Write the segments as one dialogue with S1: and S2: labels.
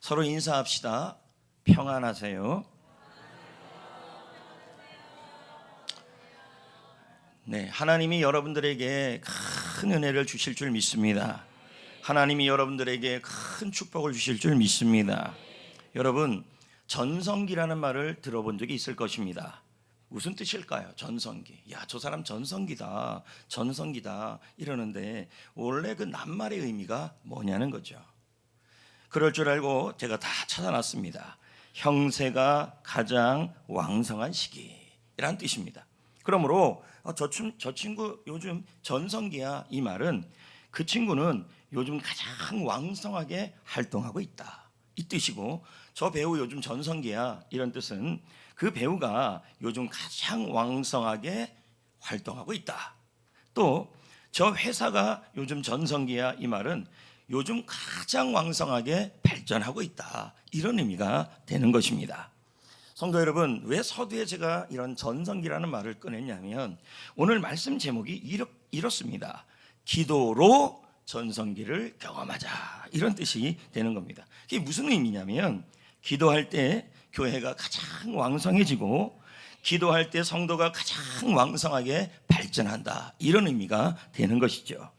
S1: 서로 인사합시다. 평안하세요. 네, 하나님이 여러분들에게 큰 은혜를 주실 줄 믿습니다. 하나님이 여러분들에게 큰 축복을 주실 줄 믿습니다. 여러분, 전성기라는 말을 들어본 적이 있을 것입니다. 무슨 뜻일까요? 전성기. 야, 저 사람 전성기다. 전성기다. 이러는데 원래 그 낱말의 의미가 뭐냐는 거죠. 그럴 줄 알고 제가 다 찾아놨습니다. 형세가 가장 왕성한 시기라는 뜻입니다. 그러므로 저 친구 요즘 전성기야, 이 말은 그 친구는 요즘 가장 왕성하게 활동하고 있다, 이 뜻이고, 저 배우 요즘 전성기야, 이런 뜻은 그 배우가 요즘 가장 왕성하게 활동하고 있다. 또 저 회사가 요즘 전성기야, 이 말은 요즘 가장 왕성하게 발전하고 있다, 이런 의미가 되는 것입니다. 성도 여러분, 왜 서두에 제가 이런 전성기라는 말을 꺼냈냐면 오늘 말씀 제목이 이렇습니다. 기도로 전성기를 경험하자, 이런 뜻이 되는 겁니다. 그게 무슨 의미냐면 기도할 때 교회가 가장 왕성해지고 기도할 때 성도가 가장 왕성하게 발전한다, 이런 의미가 되는 것이죠.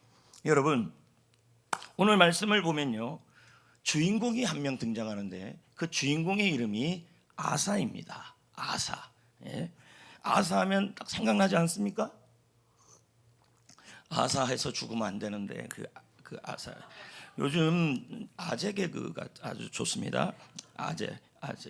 S1: 여러분, 오늘 말씀을 보면요, 주인공이 한 명 등장하는데 그 주인공의 이름이 아사입니다. 아사. 예. 아사 하면 딱 생각나지 않습니까? 아사해서 죽으면 안 되는데 그 아사. 요즘 아재 개그가 아주 좋습니다. 아재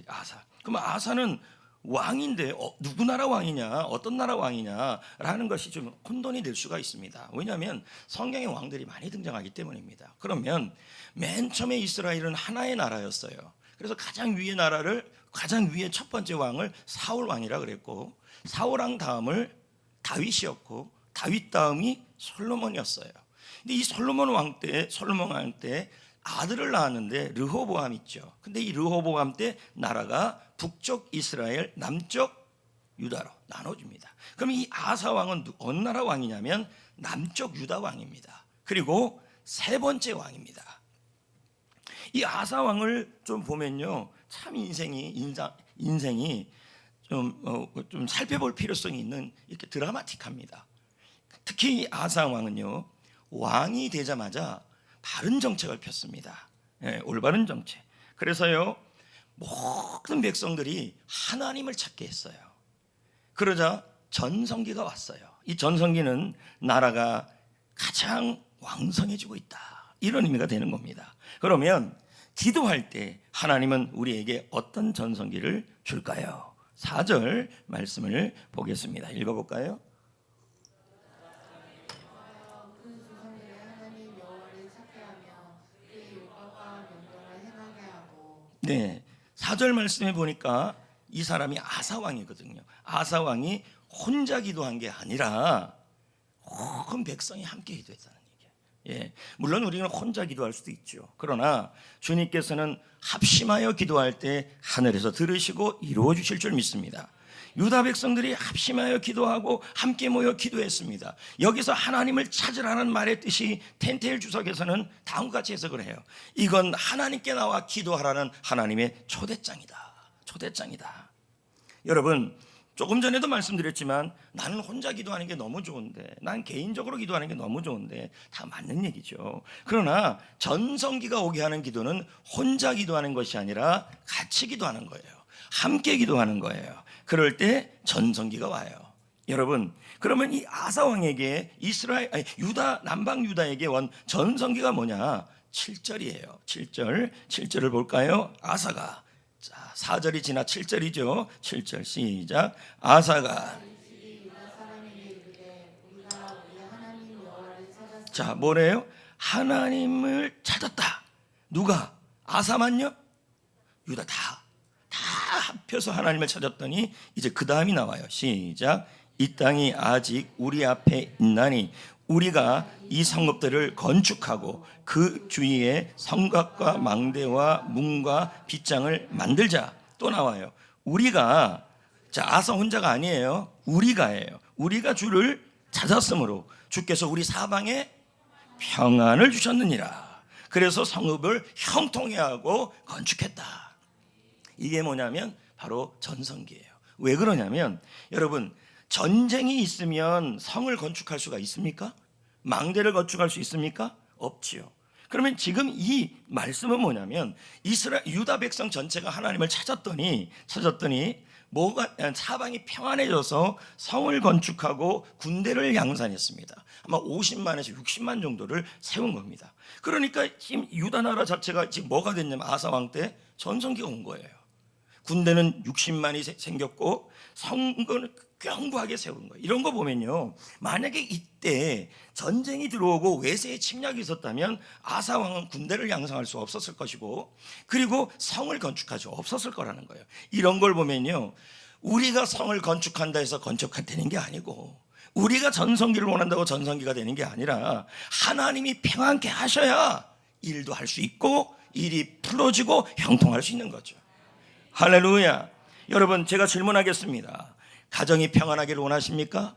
S1: 아사. 그럼 아사는 왕인데 누구 나라 왕이냐, 어떤 나라 왕이냐라는 것이 좀 혼돈이 될 수가 있습니다. 왜냐하면 성경에 왕들이 많이 등장하기 때문입니다. 그러면 맨 처음에 이스라엘은 하나의 나라였어요. 그래서 가장 위의 첫 번째 왕을 사울 왕이라 그랬고, 사울 왕 다음을 다윗이었고, 다윗 다음이 솔로몬이었어요. 근데 이 솔로몬 왕 때 아들을 낳았는데 르호보암 있죠. 근데 이 르호보암 때 나라가 북쪽 이스라엘, 남쪽 유다로 나눠집니다. 그럼 이 아사 왕은 어느 나라 왕이냐면 남쪽 유다 왕입니다. 그리고 세 번째 왕입니다. 이 아사 왕을 좀 보면요, 참 인생이 좀 살펴볼 필요성이 있는, 이렇게 드라마틱합니다. 특히 아사 왕은요, 왕이 되자마자 바른 정책을 폈습니다. 예, 올바른 정책. 그래서요, 모든 백성들이 하나님을 찾게 했어요. 그러자 전성기가 왔어요. 이 전성기는 나라가 가장 왕성해지고 있다, 이런 의미가 되는 겁니다. 그러면 기도할 때 하나님은 우리에게 어떤 전성기를 줄까요? 4절 말씀을 보겠습니다. 읽어볼까요? 네, 4절 말씀에 보니까 이 사람이 아사왕이거든요. 아사왕이 혼자 기도한 게 아니라 온 백성이 함께 기도했다는 얘기예요. 예, 물론 우리는 혼자 기도할 수도 있죠. 그러나 주님께서는 합심하여 기도할 때 하늘에서 들으시고 이루어 주실 줄 믿습니다. 유다 백성들이 합심하여 기도하고 함께 모여 기도했습니다. 여기서 하나님을 찾으라는 말의 뜻이 텐테일 주석에서는 다음과 같이 해석을 해요. 이건 하나님께 나와 기도하라는 하나님의 초대장이다. 초대장이다. 여러분, 조금 전에도 말씀드렸지만 나는 혼자 기도하는 게 너무 좋은데, 난 개인적으로 기도하는 게 너무 좋은데, 다 맞는 얘기죠. 그러나 전성기가 오게 하는 기도는 혼자 기도하는 것이 아니라 같이 기도하는 거예요. 함께 기도하는 거예요. 그럴 때 전성기가 와요. 여러분, 그러면 이 아사 왕에게 유다, 남방 유다에게 온 전성기가 뭐냐? 7절이에요. 7절을 볼까요? 아사가, 자, 4절이 지나 7절이죠. 7절 시작. 아사가, 자, 뭐래요? 하나님을 찾았다. 누가? 아사만요? 유다 다 합해서 하나님을 찾았더니 이제 그 다음이 나와요. 시작. 이 땅이 아직 우리 앞에 있나니 우리가 이 성읍들을 건축하고 그 주위에 성곽과 망대와 문과 빗장을 만들자. 또 나와요. 우리가, 자, 아사 혼자가 아니에요. 우리가예요. 우리가 주를 찾았으므로 주께서 우리 사방에 평안을 주셨느니라. 그래서 성읍을 형통해 하고 건축했다. 이게 뭐냐면 바로 전성기예요. 왜 그러냐면 여러분, 전쟁이 있으면 성을 건축할 수가 있습니까? 망대를 건축할 수 있습니까? 없지요. 그러면 지금 이 말씀은 뭐냐면 유다 백성 전체가 하나님을 찾았더니 뭐가 사방이 평안해져서 성을 건축하고 군대를 양산했습니다. 아마 50만에서 60만 정도를 세운 겁니다. 그러니까 지금 유다 나라 자체가 지금 뭐가 됐냐면 아사 왕 때 전성기가 온 거예요. 군대는 60만이 생겼고 성은 견고하게 세운 거예요. 이런 거 보면요, 만약에 이때 전쟁이 들어오고 외세의 침략이 있었다면 아사 왕은 군대를 양성할 수 없었을 것이고, 그리고 성을 건축할 수 없었을 거라는 거예요. 이런 걸 보면요, 우리가 성을 건축한다 해서 건축되는 게 아니고, 우리가 전성기를 원한다고 전성기가 되는 게 아니라 하나님이 평안케 하셔야 일도 할 수 있고 일이 풀어지고 형통할 수 있는 거죠. 할렐루야. 여러분, 제가 질문하겠습니다. 가정이 평안하기를 원하십니까?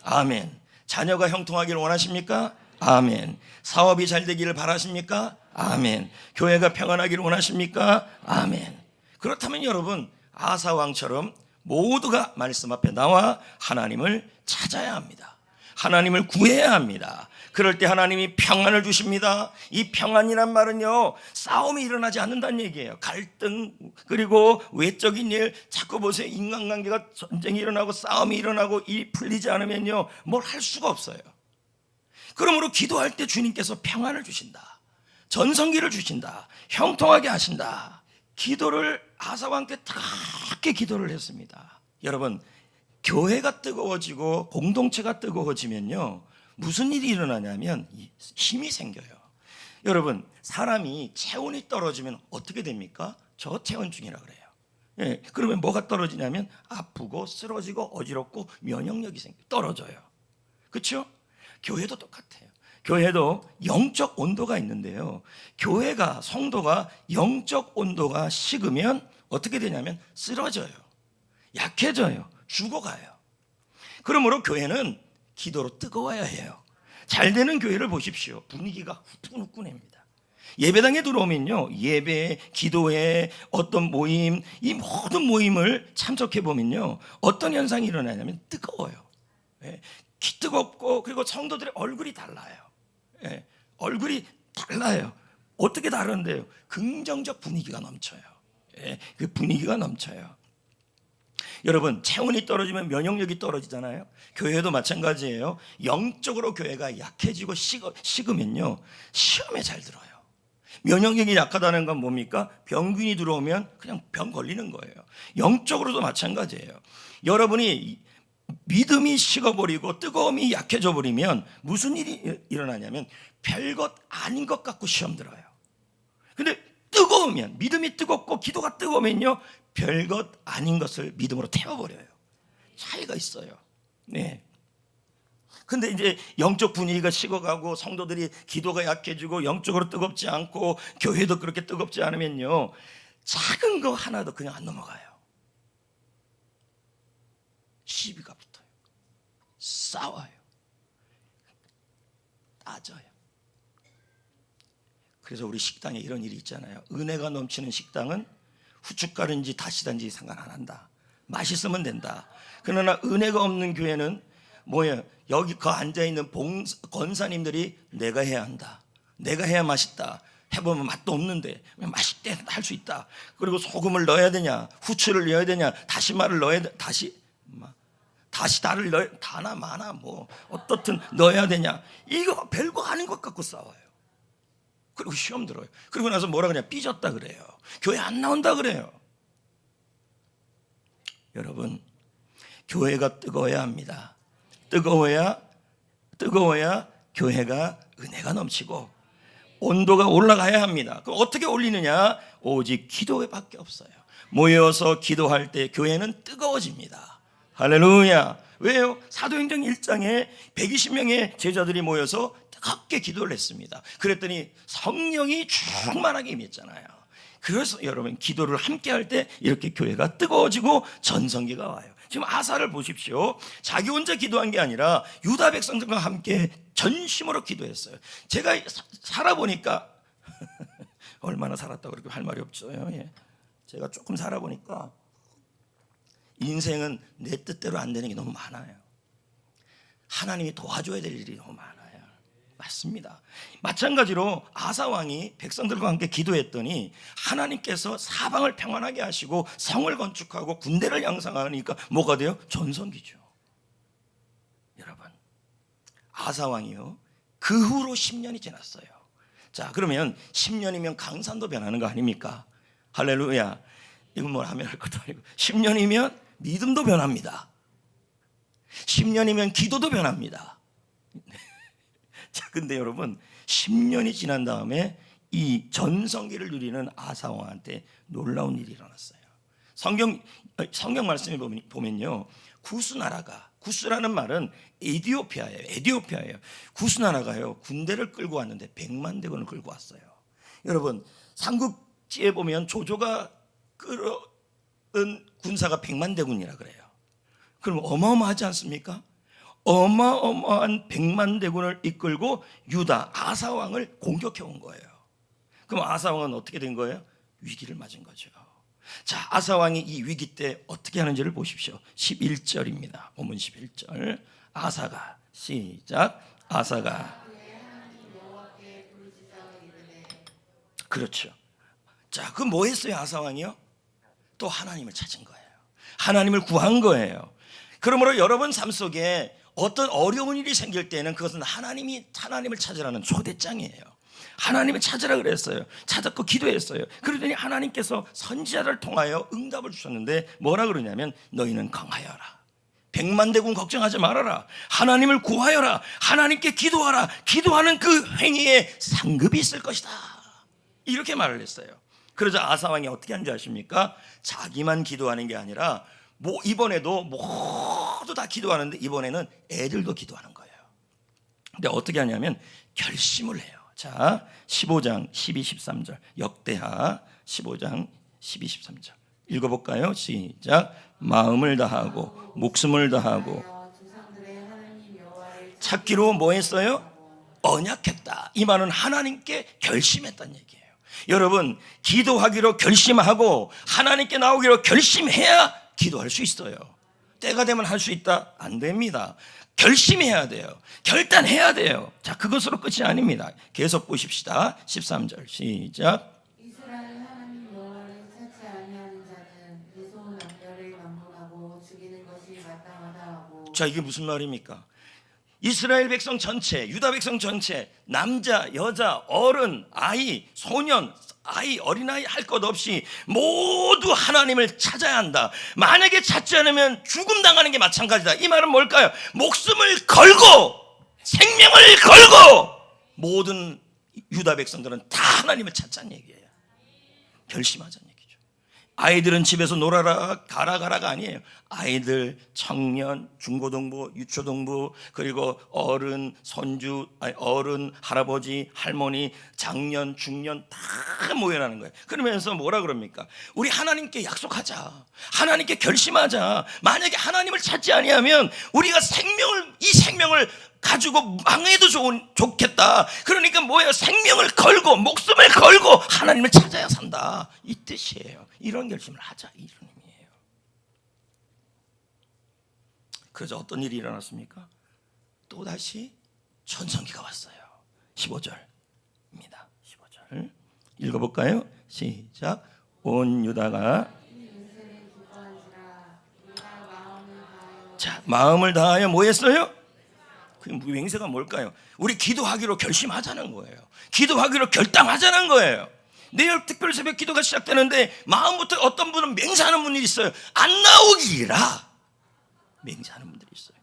S1: 아멘. 자녀가 형통하기를 원하십니까? 아멘. 사업이 잘 되기를 바라십니까? 아멘. 교회가 평안하기를 원하십니까? 아멘. 그렇다면 여러분, 아사 왕처럼 모두가 말씀 앞에 나와 하나님을 찾아야 합니다. 하나님을 구해야 합니다. 그럴 때 하나님이 평안을 주십니다. 이 평안이란 말은요, 싸움이 일어나지 않는다는 얘기예요. 갈등, 그리고 외적인 일, 자꾸 보세요. 인간관계가 전쟁이 일어나고 싸움이 일어나고 일이 풀리지 않으면요, 뭘 할 수가 없어요. 그러므로 기도할 때 주님께서 평안을 주신다. 전성기를 주신다. 형통하게 하신다. 기도를 아사왕 때 그렇게 기도를 했습니다. 여러분, 교회가 뜨거워지고 공동체가 뜨거워지면요, 무슨 일이 일어나냐면 힘이 생겨요. 여러분, 사람이 체온이 떨어지면 어떻게 됩니까? 저체온증이라 그래요. 예, 그러면 뭐가 떨어지냐면 아프고 쓰러지고 어지럽고 면역력이 떨어져요. 그렇죠? 교회도 똑같아요. 교회도 영적 온도가 있는데요, 교회가, 성도가 영적 온도가 식으면 어떻게 되냐면 쓰러져요. 약해져요. 죽어가요. 그러므로 교회는 기도로 뜨거워야 해요. 잘 되는 교회를 보십시오. 분위기가 후끈후끈합니다. 예배당에 들어오면요, 예배, 기도회, 어떤 모임, 이 모든 모임을 참석해 보면요, 어떤 현상이 일어나냐면 뜨거워요. 예, 뜨겁고, 그리고 성도들의 얼굴이 달라요. 예, 얼굴이 달라요. 어떻게 다른데요? 긍정적 분위기가 넘쳐요. 예, 그 분위기가 넘쳐요. 여러분, 체온이 떨어지면 면역력이 떨어지잖아요. 교회도 마찬가지예요. 영적으로 교회가 약해지고 식으면요, 시험에 잘 들어요. 면역력이 약하다는 건 뭡니까? 병균이 들어오면 그냥 병 걸리는 거예요. 영적으로도 마찬가지예요. 여러분이 믿음이 식어버리고 뜨거움이 약해져 버리면 무슨 일이 일어나냐면 별것 아닌 것 같고 시험 들어요. 근데 뜨거우면, 믿음이 뜨겁고 기도가 뜨거우면요, 별것 아닌 것을 믿음으로 태워버려요. 차이가 있어요. 네. 근데 이제 영적 분위기가 식어가고 성도들이 기도가 약해지고 영적으로 뜨겁지 않고 교회도 그렇게 뜨겁지 않으면요, 작은 거 하나도 그냥 안 넘어가요. 시비가 붙어요. 싸워요. 따져요. 그래서 우리 식당에 이런 일이 있잖아요. 은혜가 넘치는 식당은 후춧가루인지 다시다인지 상관 안 한다. 맛있으면 된다. 그러나 은혜가 없는 교회는 뭐예요? 여기 그 앉아있는 권사님들이 내가 해야 한다. 내가 해야 맛있다. 해보면 맛도 없는데 맛있대 할 수 있다. 그리고 소금을 넣어야 되냐, 후추를 넣어야 되냐, 다시마를 넣어야 돼, 다시다를 넣어야, 다나 마나 뭐 어떻든 넣어야 되냐. 이거 별거 아닌 것 같고 싸워요. 그리고 시험 들어요. 그리고 나서 뭐라 그러냐, 삐졌다 그래요. 교회 안 나온다 그래요. 여러분, 교회가 뜨거워야 합니다. 뜨거워야 교회가 은혜가 넘치고 온도가 올라가야 합니다. 그럼 어떻게 올리느냐? 오직 기도회밖에 없어요. 모여서 기도할 때 교회는 뜨거워집니다. 할렐루야. 왜요? 사도행전 1장에 120명의 제자들이 모여서 뜨겁게 기도를 했습니다. 그랬더니 성령이 충만하게 임했잖아요. 그래서 여러분, 기도를 함께 할 때 이렇게 교회가 뜨거워지고 전성기가 와요. 지금 아사를 보십시오. 자기 혼자 기도한 게 아니라 유다 백성들과 함께 전심으로 기도했어요. 제가 살아보니까 얼마나 살았다고 그렇게 할 말이 없어요. 예. 제가 조금 살아보니까 인생은 내 뜻대로 안 되는 게 너무 많아요. 하나님이 도와줘야 될 일이 너무 많아요. 맞습니다. 마찬가지로 아사 왕이 백성들과 함께 기도했더니 하나님께서 사방을 평안하게 하시고 성을 건축하고 군대를 양성하니까 뭐가 돼요? 전성기죠. 여러분, 아사 왕이요, 그 후로 10년이 지났어요. 자, 그러면 10년이면 강산도 변하는 거 아닙니까? 할렐루야. 이건 뭘 하면 할 것도 아니고, 10년이면 믿음도 변합니다. 10년이면 기도도 변합니다. 자, 근데 여러분, 10년이 지난 다음에 이 전성기를 누리는 아사 왕한테 놀라운 일이 일어났어요. 성경 말씀에 보면요, 구스라는 말은 에디오피아예요. 구스나라가요, 군대를 끌고 왔는데 100만 대군을 끌고 왔어요. 여러분, 삼국지에 보면 조조가 끌어온 군사가 100만 대군이라 그래요. 그럼 어마어마하지 않습니까? 어마어마한 100만 대군을 이끌고 유다 아사 왕을 공격해 온 거예요. 그럼 아사 왕은 어떻게 된 거예요? 위기를 맞은 거죠. 자, 아사 왕이 이 위기 때 어떻게 하는지를 보십시오. 11절입니다. 본문 11절. 아사가, 시작. 아사가, 그렇죠. 자, 그럼 뭐 했어요? 아사 왕이요? 또 하나님을 찾은 거예요. 하나님을 구한 거예요. 그러므로 여러분 삶 속에 어떤 어려운 일이 생길 때는 그것은 하나님을 찾으라는 초대장이에요. 하나님을 찾으라 그랬어요. 찾았고 기도했어요. 그러더니 하나님께서 선지자를 통하여 응답을 주셨는데 뭐라 그러냐면, 너희는 강하여라. 100만 대군 걱정하지 말아라. 하나님을 구하여라. 하나님께 기도하라. 기도하는 그 행위에 상급이 있을 것이다. 이렇게 말을 했어요. 그러자 아사 왕이 어떻게 한지 아십니까? 자기만 기도하는 게 아니라 이번에도 모두 다 기도하는데 이번에는 애들도 기도하는 거예요. 근데 어떻게 하냐면 결심을 해요. 자, 15장 12, 13절 역대하 15장 12, 13절 읽어볼까요? 시작. 마음을 다하고 목숨을 다하고 찾기로 뭐 했어요? 언약했다. 이 말은 하나님께 결심했다는 얘기예요. 여러분, 기도하기로 결심하고 하나님께 나오기로 결심해야 기도할 수 있어요. 때가 되면 할 수 있다? 안 됩니다. 결심해야 돼요. 결단해야 돼요. 자, 그것으로 끝이 아닙니다. 계속 보십시다. 13절 시작.
S2: 이스라엘 하나님 여호와를 찾지 아니하는 자는 미소한 남녀를 만물하고 죽이는 것이 마땅하다 하고.
S1: 자, 이게 무슨 말입니까? 이스라엘 백성 전체, 유다 백성 전체, 남자, 여자, 어른, 아이, 소년, 어린아이 할 것 없이 모두 하나님을 찾아야 한다. 만약에 찾지 않으면 죽음 당하는 게 마찬가지다. 이 말은 뭘까요? 목숨을 걸고 생명을 걸고 모든 유다 백성들은 다 하나님을 찾자는 얘기예요. 결심하자는 얘기죠. 아이들은 집에서 놀아라 가라가 아니에요. 아이들, 청년, 중고등부, 유초등부, 그리고 어른, 손주, 어른, 할아버지, 할머니, 장년, 중년 다 모여라는 거예요. 그러면서 뭐라 그럽니까? 우리 하나님께 약속하자. 하나님께 결심하자. 만약에 하나님을 찾지 아니하면 우리가 이 생명을 가지고 망해도 좋겠다. 그러니까 뭐예요? 생명을 걸고 목숨을 걸고 하나님을 찾아야 산다. 이 뜻이에요. 이런 결심을 하자. 이런 의미예요. 그래서 어떤 일이 일어났습니까? 또다시 전성기가 왔어요. 15절입니다. 15절 읽어볼까요? 시작. 온 유다가 자, 마음을 다하여 뭐 했어요? 그 맹세가 뭘까요? 우리 기도하기로 결심하자는 거예요. 기도하기로 결단하자는 거예요. 내일 특별 새벽 기도가 시작되는데 마음부터 어떤 분은 맹세하는 분이 있어요. 안 나오기라 맹세하는 분들이 있어요.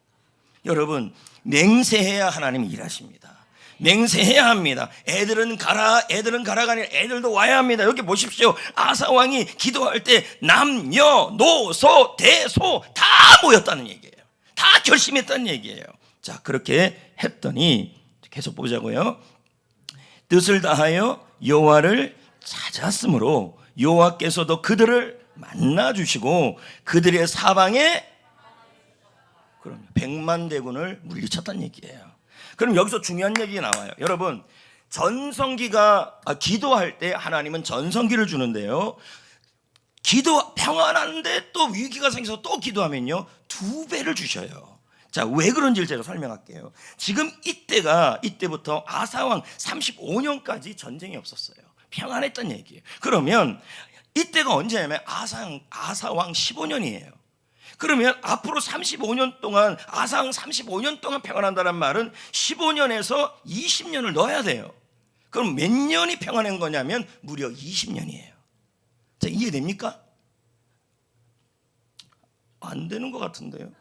S1: 여러분, 맹세해야 하나님이 일하십니다. 맹세해야 합니다. 애들은 가라가 아니라 애들도 와야 합니다. 여기 보십시오. 아사 왕이 기도할 때 남녀, 노, 소, 대소 다 모였다는 얘기예요. 다 결심했다는 얘기예요. 자, 그렇게 했더니 계속 보자고요. 뜻을 다하여 여호와를 찾았으므로 여호와께서도 그들을 만나 주시고 그들의 사방에 그럼 100만 대군을 물리쳤다는 얘기예요. 그럼 여기서 중요한 얘기가 나와요. 여러분, 전성기가 기도할 때 하나님은 전성기를 주는데요. 평안한데 또 위기가 생겨서 또 기도하면요 2배를 주셔요. 자, 왜 그런지를 제가 설명할게요. 지금 이때부터 아사왕 35년까지 전쟁이 없었어요. 평안했던 얘기예요. 그러면 이때가 언제냐면 아사왕 15년이에요. 그러면 앞으로 35년 동안 아사왕 35년 동안 평안한다는 말은 15년에서 20년을 넣어야 돼요. 그럼 몇 년이 평안한 거냐면 무려 20년이에요. 자, 이해됩니까? 안 되는 것 같은데요.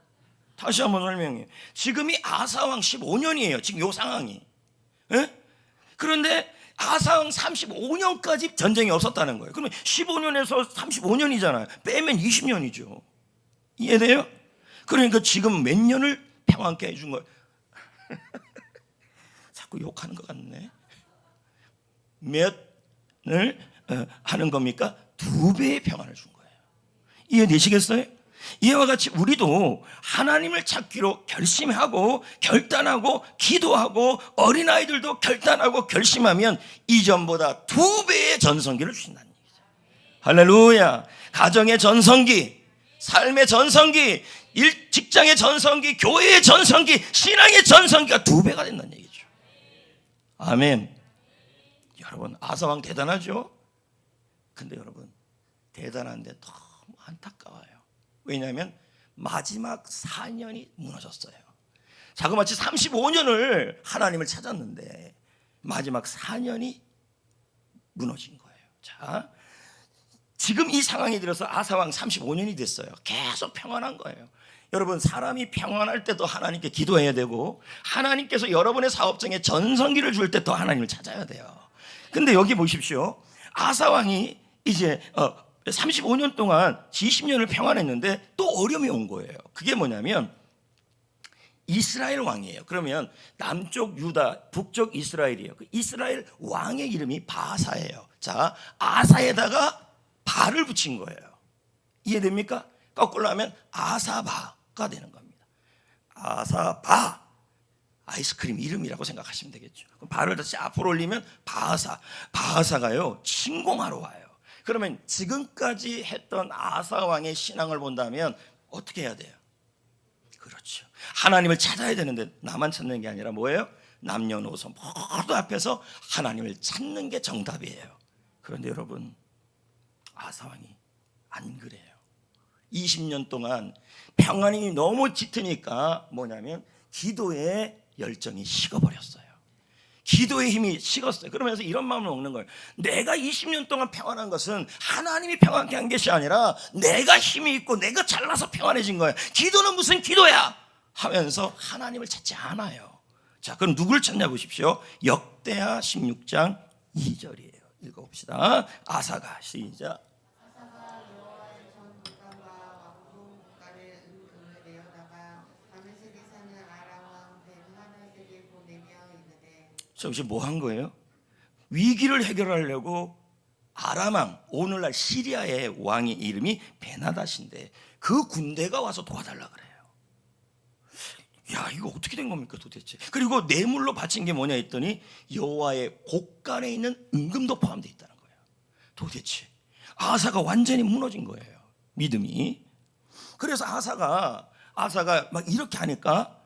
S1: 다시 한번 설명해요. 지금이 아사왕 15년이에요. 지금 요 상황이. 예? 그런데 아사왕 35년까지 전쟁이 없었다는 거예요. 그러면 15년에서 35년이잖아요. 빼면 20년이죠. 이해돼요? 그러니까 지금 몇 년을 평안케 해준 거예요. 자꾸 욕하는 것 같네. 몇을 하는 겁니까? 2배의 평안을 준 거예요. 이해되시겠어요? 이와 같이 우리도 하나님을 찾기로 결심하고 결단하고 기도하고 어린아이들도 결단하고 결심하면 이전보다 2배의 전성기를 주신다는 얘기죠. 할렐루야. 가정의 전성기, 삶의 전성기, 직장의 전성기, 교회의 전성기, 신앙의 전성기가 2배가 된다는 얘기죠. 아멘. 여러분, 아사왕 대단하죠? 근데 여러분, 대단한데 너무 안타까워요. 왜냐하면 마지막 4년이 무너졌어요. 자그마치 35년을 하나님을 찾았는데 마지막 4년이 무너진 거예요. 자, 지금 이 상황이 들어서 아사왕 35년이 됐어요. 계속 평안한 거예요. 여러분, 사람이 평안할 때도 하나님께 기도해야 되고 하나님께서 여러분의 사업장에 전성기를 줄 때 더 하나님을 찾아야 돼요. 근데 여기 보십시오. 아사왕이 이제 35년 동안 20년을 평안했는데 또 어려움이 온 거예요. 그게 뭐냐면 이스라엘 왕이에요. 그러면 남쪽 유다, 북쪽 이스라엘이에요. 그 이스라엘 왕의 이름이 바사예요. 자, 아사에다가 바를 붙인 거예요. 이해됩니까? 거꾸로 하면 아사바가 되는 겁니다. 아사바, 아이스크림 이름이라고 생각하시면 되겠죠. 그럼 바를 다시 앞으로 올리면 바하사가요 침공하러 와요. 그러면 지금까지 했던 아사 왕의 신앙을 본다면 어떻게 해야 돼요? 그렇죠. 하나님을 찾아야 되는데 나만 찾는 게 아니라 뭐예요? 남녀노소 모두 앞에서 하나님을 찾는 게 정답이에요. 그런데 여러분, 아사 왕이 안 그래요. 20년 동안 평안이 너무 짙으니까 뭐냐면 기도의 열정이 식어버렸어요. 기도의 힘이 식었어요. 그러면서 이런 마음을 먹는 거예요. 내가 20년 동안 평안한 것은 하나님이 평안케 한 것이 아니라 내가 힘이 있고 내가 잘나서 평안해진 거예요. 기도는 무슨 기도야? 하면서 하나님을 찾지 않아요. 자, 그럼 누구를 찾냐 보십시오. 역대하 16장 2절이에요. 읽어봅시다. 아사가 시작.
S2: 아사가 여호와의 전 국간과 왕궁 국가를 은금을 내어다가 다메섹에 사는 아람 왕 벤하닷에게 보내며 이르되.
S1: 잠시 뭐 한 거예요? 위기를 해결하려고 아람왕, 오늘날 시리아의 왕의 이름이 베나닷인데 그 군대가 와서 도와달라 그래요. 야, 이거 어떻게 된 겁니까 도대체? 그리고 뇌물로 바친 게 뭐냐 했더니 여호와의 곡간에 있는 은금도 포함되어 있다는 거예요. 도대체 아사가 완전히 무너진 거예요, 믿음이. 그래서 아사가 막 이렇게 하니까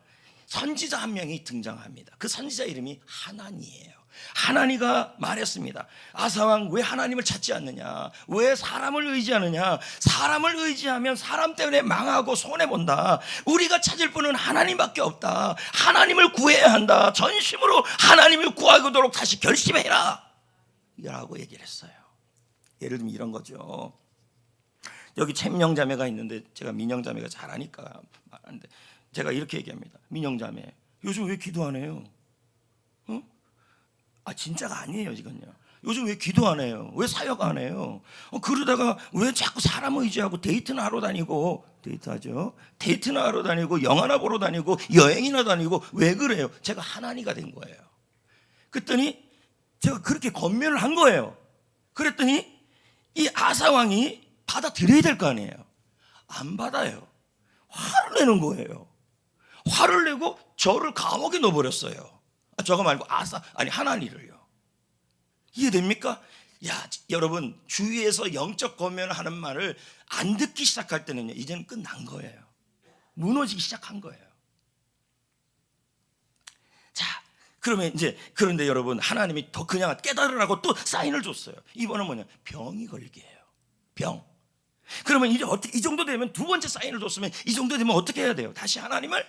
S1: 선지자 한 명이 등장합니다. 그 선지자 이름이 하나니예요. 하나니가 말했습니다. 아사왕, 왜 하나님을 찾지 않느냐? 왜 사람을 의지하느냐? 사람을 의지하면 사람 때문에 망하고 손해본다. 우리가 찾을 분은 하나님밖에 없다. 하나님을 구해야 한다. 전심으로 하나님을 구하도록 다시 결심해라 라고 얘기를 했어요. 예를 들면 이런 거죠. 여기 챔명자매가 있는데 제가 민영자매가 잘하니까 말하는데 제가 이렇게 얘기합니다. 민영자매, 요즘 왜 기도 안 해요? 진짜가 아니에요, 이건요. 요즘 왜 기도 안 해요? 왜 사역 안 해요? 그러다가 왜 자꾸 사람 의지하고 데이트나 하러 다니고, 데이트하죠? 데이트나 하러 다니고, 영화나 보러 다니고, 여행이나 다니고, 왜 그래요? 제가 하나니가 된 거예요. 그랬더니 제가 그렇게 권면을 한 거예요. 그랬더니 이 아사왕이 받아들여야 될 거 아니에요. 안 받아요. 화를 내는 거예요. 화를 내고 저를 감옥에 넣어버렸어요. 저거 말고 하나니를요. 이해됩니까? 야, 여러분, 주위에서 영적 검열하는 말을 안 듣기 시작할 때는요, 이제는 끝난 거예요. 무너지기 시작한 거예요. 자, 그러면 이제, 그런데 여러분, 하나님이 더 그냥 깨달으라고 또 사인을 줬어요. 이번은 뭐냐? 병이 걸리게 해요. 병. 그러면 이제 어떻게, 이 정도 되면, 두 번째 사인을 줬으면 이 정도 되면 어떻게 해야 돼요? 다시 하나님을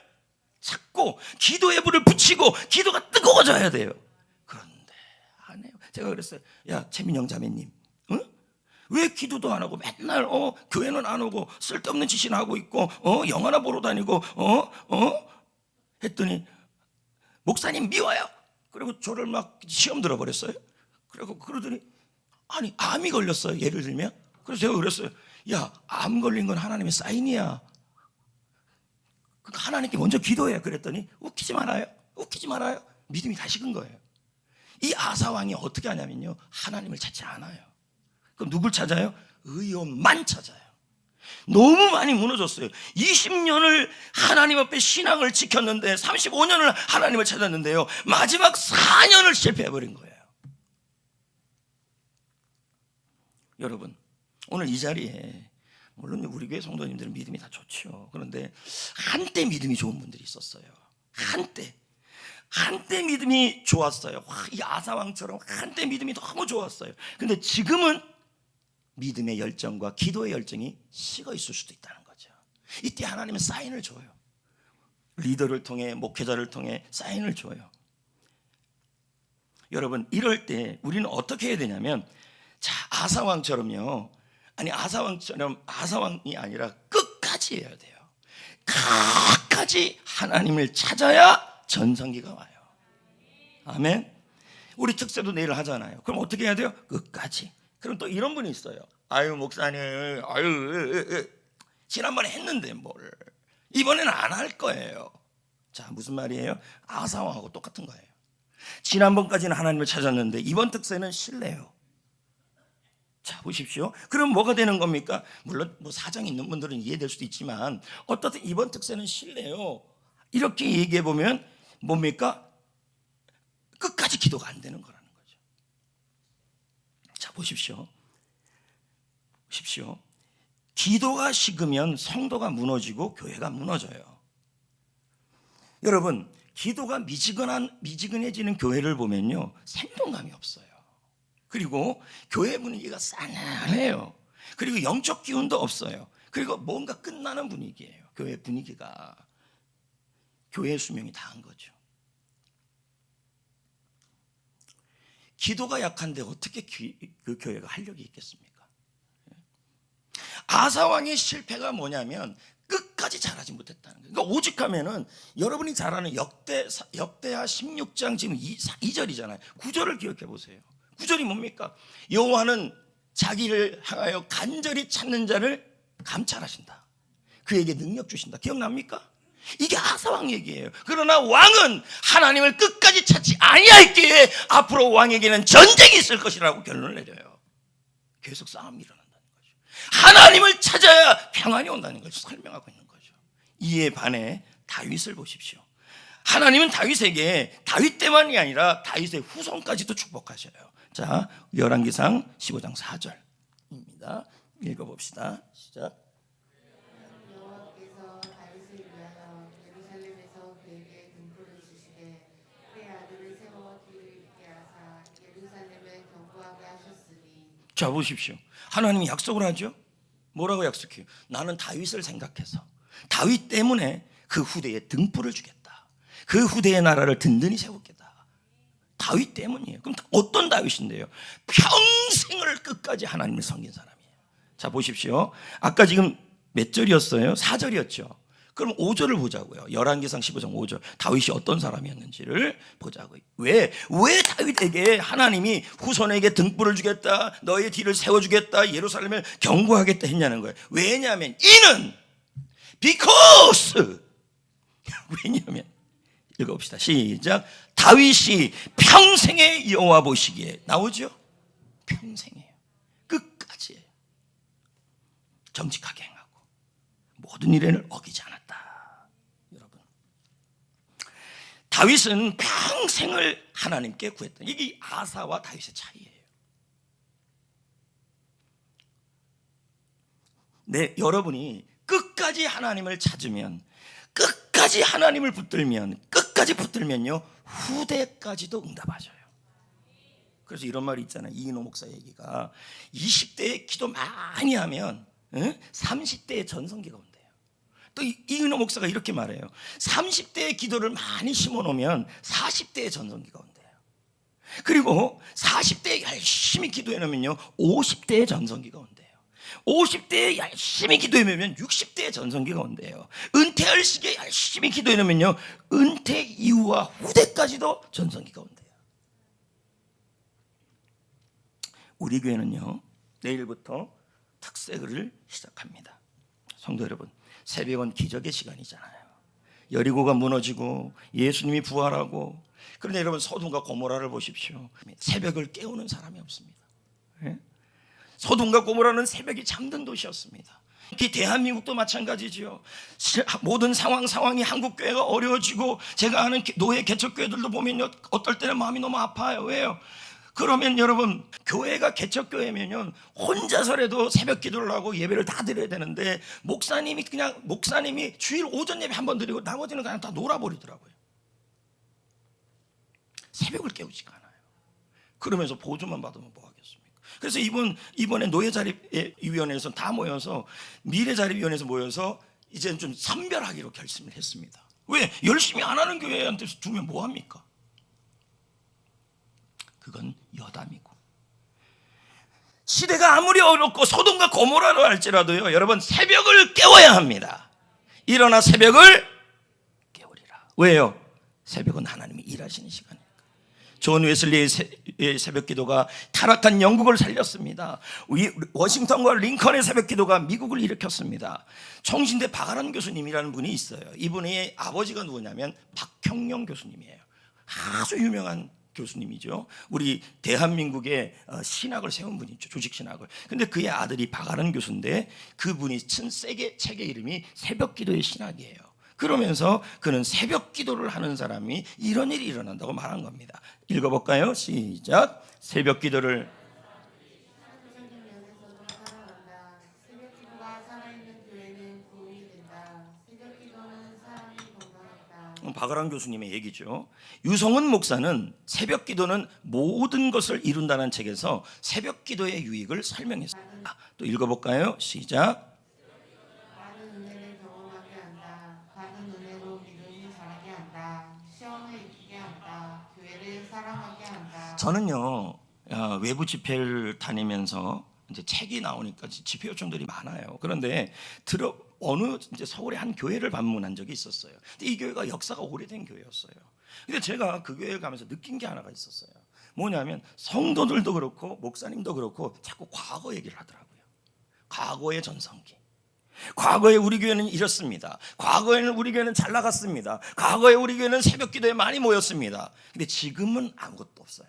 S1: 찾고 기도의 불을 붙이고 기도가 뜨거워져야 돼요. 그런데 안 해요. 제가 그랬어요. 야, 최민영 자매님, 응? 왜 기도도 안 하고 맨날 교회는 안 오고 쓸데없는 짓이나 하고 있고 영화나 보러 다니고 했더니 목사님 미워요. 그리고 저를 막 시험 들어버렸어요. 그리고 그러더니 아니 암이 걸렸어요. 예를 들면. 그래서 제가 그랬어요. 야, 암 걸린 건 하나님의 사인이야. 그러니까 하나님께 먼저 기도해. 그랬더니 웃기지 말아요. 웃기지 말아요. 믿음이 다시 큰 거예요. 이 아사왕이 어떻게 하냐면요, 하나님을 찾지 않아요. 그럼 누굴 찾아요? 의원만 찾아요. 너무 많이 무너졌어요. 20년을 하나님 앞에 신앙을 지켰는데 35년을 하나님을 찾았는데요, 마지막 4년을 실패해버린 거예요. 여러분, 오늘 이 자리에 물론 우리 교회 성도님들은 믿음이 다 좋죠. 그런데 한때 믿음이 좋은 분들이 있었어요. 한때 믿음이 좋았어요. 이 아사왕처럼 한때 믿음이 너무 좋았어요. 근데 지금은 믿음의 열정과 기도의 열정이 식어 있을 수도 있다는 거죠. 이때 하나님은 사인을 줘요. 리더를 통해, 목회자를 통해 사인을 줘요. 여러분, 이럴 때 우리는 어떻게 해야 되냐면, 자, 아사왕처럼요, 아사왕이 아니라 끝까지 해야 돼요. 끝까지 하나님을 찾아야 전성기가 와요. 아멘. 우리 특세도 내일 하잖아요. 그럼 어떻게 해야 돼요? 끝까지. 그럼 또 이런 분이 있어요. 아유, 목사님, 지난번에 했는데 뭘, 이번에는 안 할 거예요. 자, 무슨 말이에요? 아사왕하고 똑같은 거예요. 지난번까지는 하나님을 찾았는데 이번 특세는 실례요. 자, 보십시오. 그럼 뭐가 되는 겁니까? 물론 뭐 사정이 있는 분들은 이해될 수도 있지만, 어떻든 이번 특세는 실례요. 이렇게 얘기해 보면 뭡니까? 끝까지 기도가 안 되는 거라는 거죠. 자, 보십시오. 기도가 식으면 성도가 무너지고 교회가 무너져요. 여러분, 기도가 미지근해지는 교회를 보면요, 생동감이 없어요. 그리고 교회 분위기가 싸늘해요. 그리고 영적 기운도 없어요. 그리고 뭔가 끝나는 분위기예요. 교회 분위기가. 교회의 수명이 다한 거죠. 기도가 약한데 어떻게 그 교회가 활력이 있겠습니까? 아사왕의 실패가 뭐냐면 끝까지 잘하지 못했다는 거예요. 그러니까 오직하면은, 여러분이 잘 아는 역대하 16장 지금 2절이잖아요. 9절을 기억해 보세요. 9절이 뭡니까? 여호와는 자기를 향하여 간절히 찾는 자를 감찰하신다. 그에게 능력 주신다. 기억납니까? 이게 아사왕 얘기예요. 그러나 왕은 하나님을 끝까지 찾지 아니할기에 앞으로 왕에게는 전쟁이 있을 것이라고 결론을 내려요. 계속 싸움이 일어난다는 거죠. 하나님을 찾아야 평안이 온다는 것을 설명하고 있는 거죠. 이에 반해 다윗을 보십시오. 하나님은 다윗에게 다윗 때만이 아니라 다윗의 후손까지도 축복하셔요. 자, 열왕기상 15장 4절입니다. 읽어봅시다. 시작.
S2: 여호와께서 다윗을 위하여 예루살렘에서 그에게 등불을 주시되 그의 아들을 세워 뒤를 잇게 하사 예루살렘을 견고하게 하셨으니.
S1: 자, 보십시오. 하나님이 약속을 하죠. 뭐라고 약속해요? 나는 다윗을 생각해서 다윗 때문에 그 후대에 등불을 주겠다. 그 후대의 나라를 든든히 세우겠다. 다윗 때문이에요. 그럼 어떤 다윗인데요? 평생을 끝까지 하나님을 섬긴 사람이에요. 자, 보십시오. 아까 지금 몇 절이었어요? 4절이었죠. 그럼 5절을 보자고요. 열왕기상 15장 5절. 다윗이 어떤 사람이었는지를 보자고요. 왜 다윗에게 하나님이 후손에게 등불을 주겠다, 너의 뒤를 세워주겠다, 예루살렘을 견고하겠다 했냐는 거예요. 왜냐하면 이는 because 왜냐하면, 읽어봅시다. 시작. 다윗이 평생에 여호와 보시기에, 나오죠? 평생이에요. 끝까지 정직하게 행하고 모든 일에는 어기지 않았다. 여러분, 다윗은 평생을 하나님께 구했다. 이게 아사와 다윗의 차이예요. 네, 여러분이 끝까지 하나님을 찾으면, 끝까지 하나님을 붙들면, 끝까지 붙들면요, 후대까지도 응답하셔요. 그래서 이런 말이 있잖아요. 이인호 목사 얘기가 20대에 기도 많이 하면 30대에 전성기가 온대요. 또 이인호 목사가 이렇게 말해요. 30대에 기도를 많이 심어놓으면 40대에 전성기가 온대요. 그리고 40대에 열심히 기도해놓으면요 50대에 전성기가 온대요. 50대에 열심히 기도해놓으면 60대에 전성기가 온대요. 은퇴할 시기에 열심히 기도해놓으면요 은퇴 이후와 후대까지도 전성기가 온대요. 우리 교회는요 내일부터 특세를 시작합니다. 성도 여러분, 새벽은 기적의 시간이잖아요. 여리고가 무너지고 예수님이 부활하고, 그런데 여러분 소돔과 고모라를 보십시오. 새벽을 깨우는 사람이 없습니다. 소돔과 고모라는 새벽이 잠든 도시였습니다. 이 대한민국도 마찬가지죠. 모든 상황이 한국교회가 어려워지고, 제가 아는 노예 개척교회들도 보면요 어떨 때는 마음이 너무 아파요. 왜요? 그러면 여러분, 교회가 개척교회면요 혼자서라도 새벽 기도를 하고 예배를 다 드려야 되는데, 목사님이 주일 오전 예배 한 번 드리고 나머지는 그냥 다 놀아버리더라고요. 새벽을 깨우지가 않아요. 그러면서 보조만 받으면 뭐 하겠습니까? 그래서 이번에 노예자립위원회에서 다 모여서, 미래자립위원회에서 모여서 이제는 좀 선별하기로 결심을 했습니다. 왜? 열심히 안 하는 교회한테 두면 뭐 합니까? 그건 여담이고, 시대가 아무리 어렵고 소돔과 고모라로 할지라도요 여러분, 새벽을 깨워야 합니다. 일어나 새벽을 깨우리라. 왜요? 새벽은 하나님이 일하시는 시간이니까. 존 웨슬리의 새벽 기도가 타락한 영국을 살렸습니다. 워싱턴과 링컨의 새벽 기도가 미국을 일으켰습니다. 총신대 박아란 교수님이라는 분이 있어요. 이분의 아버지가 누구냐면 박형영 교수님이에요. 아주 유명한 교수님이죠. 우리 대한민국의 신학을 세운 분이죠. 조직신학을. 근데 그의 아들이 박아란 교수인데, 그분이 쓴 책의 이름이 새벽기도의 신학이에요. 그러면서 그는 새벽 기도를 하는 사람이 이런 일이 일어난다고 말한 겁니다. 읽어볼까요? 시작. 새벽 기도를
S2: 새벽 기도가 살아있는 교회는 도움이 된다. 새벽 기도는 사람이 건강하다.
S1: 박아란 교수님의 얘기죠. 유성은 목사는 새벽 기도는 모든 것을 이룬다는 책에서 새벽 기도의 유익을 설명했습니다. 또 읽어볼까요? 시작.
S2: 많은 은혜를 경험하게 한다. 받은 은혜로 믿음이 자라게 한다. 시험을 이기게 한다. 교회를 사랑하게 한다.
S1: 저는요 외부 집회를 다니면서 이제 책이 나오니까 집회 요청들이 많아요. 그런데 어느 이제 서울의 한 교회를 방문한 적이 있었어요. 근데 이 교회가 역사가 오래된 교회였어요. 근데 제가 그 교회에 가면서 느낀 게 하나가 있었어요. 뭐냐면 성도들도 그렇고 목사님도 그렇고 자꾸 과거 얘기를 하더라고요. 과거의 전성기. 과거에 우리 교회는 이렇습니다. 과거에는 우리 교회는 잘 나갔습니다. 과거에 우리 교회는 새벽 기도에 많이 모였습니다. 근데 지금은 아무것도 없어요.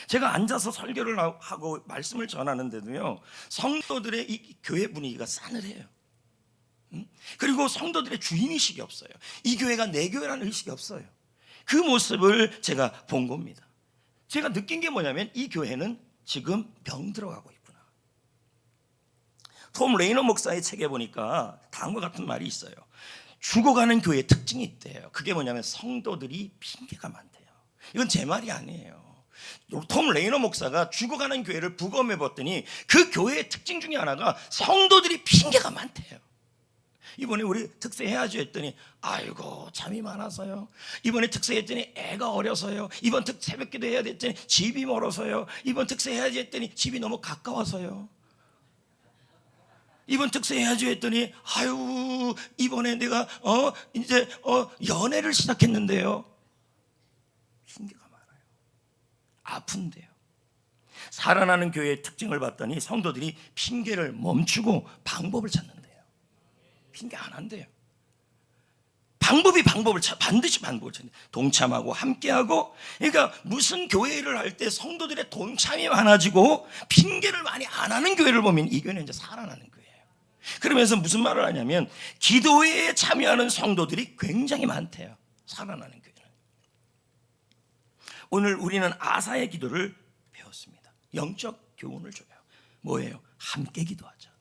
S1: 제가 앉아서 설교를 하고 말씀을 전하는데도요 성도들의 이 교회 분위기가 싸늘해요. 그리고 성도들의 주인의식이 없어요. 이 교회가 내 교회라는 의식이 없어요. 그 모습을 제가 본 겁니다. 제가 느낀 게 뭐냐면 이 교회는 지금 병 들어가고 있구나. 톰 레이너 목사의 책에 보니까 다음과 같은 말이 있어요. 죽어가는 교회의 특징이 있대요. 그게 뭐냐면 성도들이 핑계가 많대요. 이건 제 말이 아니에요. 톰 레이너 목사가 죽어가는 교회를 부검해 봤더니 그 교회의 특징 중에 하나가 성도들이 핑계가 많대요. 이번에 우리 특세 해야지 했더니 아이고 잠이 많아서요. 이번에 특세 했더니 애가 어려서요. 이번 새벽기도 해야 됐더니 집이 멀어서요. 이번 특세 해야지 했더니 집이 너무 가까워서요. 이번 특세 해야지 했더니 아유 이번에 내가 이제 연애를 시작했는데요. 핑계가 많아요. 아픈데요. 살아나는 교회의 특징을 봤더니 성도들이 핑계를 멈추고 방법을 찾는데요. 핑계 안 한대요. 반드시 방법을 찾는. 동참하고 함께하고. 그러니까 무슨 교회를 할 때 성도들의 동참이 많아지고 핑계를 많이 안 하는 교회를 보면 이 교회는 이제 살아나는 교회예요. 그러면서 무슨 말을 하냐면 기도회에 참여하는 성도들이 굉장히 많대요. 살아나는 교회는. 오늘 우리는 아사의 기도를 배웠습니다. 영적 교훈을 줘요. 뭐예요? 함께 기도하자.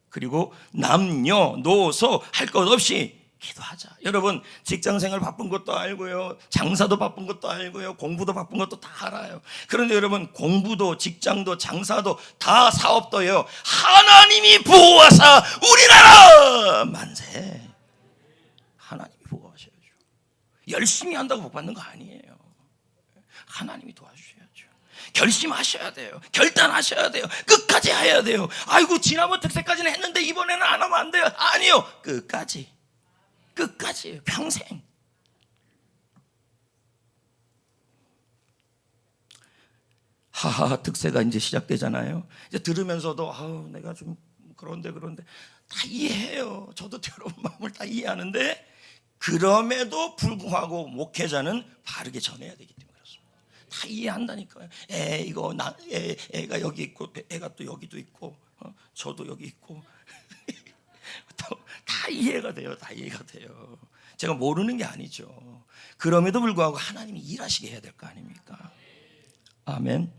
S1: 그리고 남녀노소 할 것 없이 기도하자. 여러분 직장생활 바쁜 것도 알고요, 장사도 바쁜 것도 알고요, 공부도 바쁜 것도 다 알아요. 그런데 여러분 공부도 직장도 장사도 다 사업도요, 하나님이 보호하사 우리나라 만세. 하나님이 보호하셔야죠. 열심히 한다고 복 받는 거 아니에요. 하나님이 도와주셔야죠. 결심하셔야 돼요. 결단하셔야 돼요. 끝까지 해야 돼요. 아이고 지난번 특세까지는 했는데 이번에는 안 하면 안 돼요. 아니요, 끝까지예요. 평생. 하하, 특세가 이제 시작되잖아요. 이제 들으면서도 아우 내가 좀 그런데 다 이해해요. 저도 여러분 마음을 다 이해하는데, 그럼에도 불구하고 목회자는 바르게 전해야 되기 때문에 그렇습니다. 다 이해한다니까요. 애가 여기 있고 애가 또 여기도 있고 저도 여기 있고 다 이해가 돼요. 다 이해가 돼요. 제가 모르는 게 아니죠. 그럼에도 불구하고 하나님이 일하시게 해야 될 거 아닙니까? 아멘.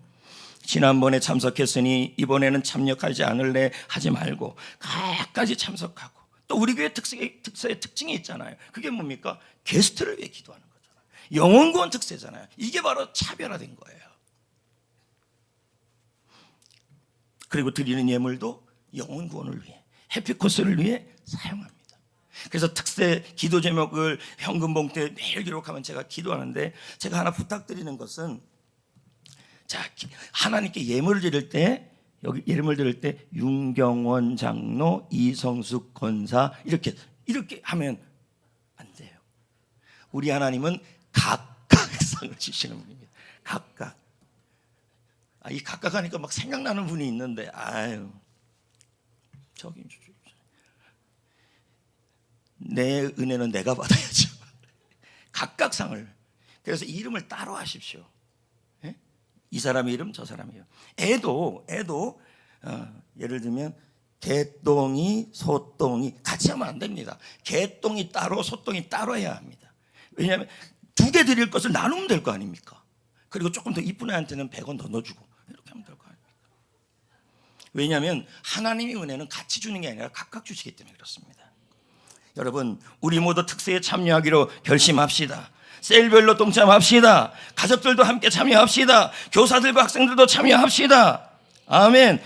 S1: 지난번에 참석했으니 이번에는 참여하지 않을래 하지 말고 끝까지 참석하고, 또 우리 교회 특세의 특징이 있잖아요. 그게 뭡니까? 게스트를 위해 기도하는 거잖아요. 영혼구원 특세잖아요. 이게 바로 차별화된 거예요. 그리고 드리는 예물도 영혼구원을 위해, 해피코스를 위해 사용합니다. 그래서 특세 기도 제목을 현금 봉투에 매일 기록하면 제가 기도하는데, 제가 하나 부탁드리는 것은, 자, 하나님께 예물을 드릴 때, 여기 예물을 드릴 때 윤경원 장로, 이성숙 권사 이렇게 하면 안 돼요. 우리 하나님은 각각상을 주시는 분입니다. 각각. 이 각각 하니까 막 생각나는 분이 있는데, 아유, 저기 내 은혜는 내가 받아야죠. 각각상을. 그래서 이름을 따로 하십시오. 예? 이 사람의 이름, 저 사람의 이름. 애도 예를 들면 개똥이, 소똥이 같이 하면 안 됩니다. 개똥이 따로, 소똥이 따로 해야 합니다. 왜냐하면 두 개 드릴 것을 나누면 될 거 아닙니까? 그리고 조금 더 이쁜 애한테는 100원 더 넣어주고 이렇게 하면 될 거 아닙니까? 왜냐하면 하나님의 은혜는 같이 주는 게 아니라 각각 주시기 때문에 그렇습니다. 여러분, 우리 모두 특세에 참여하기로 결심합시다. 셀별로 동참합시다. 가족들도 함께 참여합시다. 교사들과 학생들도 참여합시다. 아멘.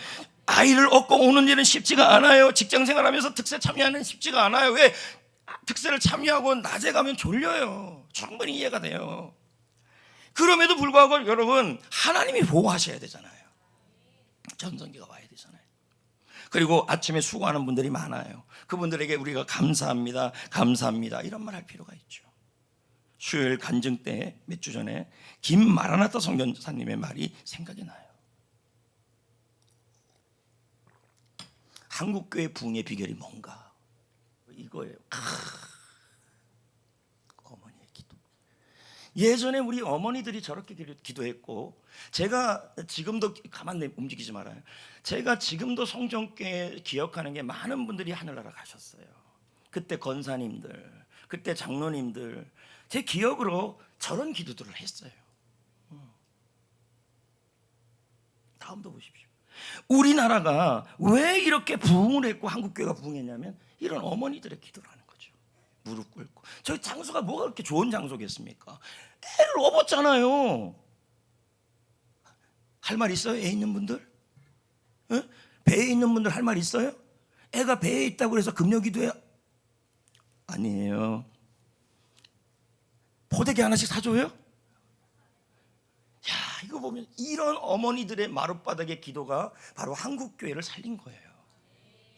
S1: 아이를 얻고 오는 일은 쉽지가 않아요. 직장생활하면서 특세 참여하는 쉽지가 않아요. 왜? 특세를 참여하고 낮에 가면 졸려요. 충분히 이해가 돼요. 그럼에도 불구하고 여러분, 하나님이 보호하셔야 되잖아요. 전성기가 와야 되잖아요. 그리고 아침에 수고하는 분들이 많아요. 그분들에게 우리가 감사합니다, 감사합니다 이런 말 할 필요가 있죠. 수요일 간증 때 몇 주 전에 김마라나타 선교사님의 말이 생각이 나요. 한국교회 부흥의 비결이 뭔가? 이거예요. 어머니의 기도. 예전에 우리 어머니들이 저렇게 기도했고, 제가 지금도 가만히 움직이지 말아요. 제가 지금도 성전교회 기억하는 게, 많은 분들이 하늘나라 가셨어요. 그때 권사님들, 그때 장로님들, 제 기억으로 저런 기도들을 했어요. 다음도 보십시오. 우리나라가 왜 이렇게 부흥을 했고 한국교회가 부흥했냐면, 이런 어머니들의 기도를 하는 거죠. 무릎 꿇고. 저희 장소가 뭐가 그렇게 좋은 장소겠습니까? 애를 업었잖아요. 할 말 있어요? 애 있는 분들? 에? 배에 있는 분들 할 말 있어요? 애가 배에 있다고 해서 금요 기도해요? 아니에요. 포대기 하나씩 사줘요? 야, 이거 보면 이런 어머니들의 마룻바닥의 기도가 바로 한국교회를 살린 거예요.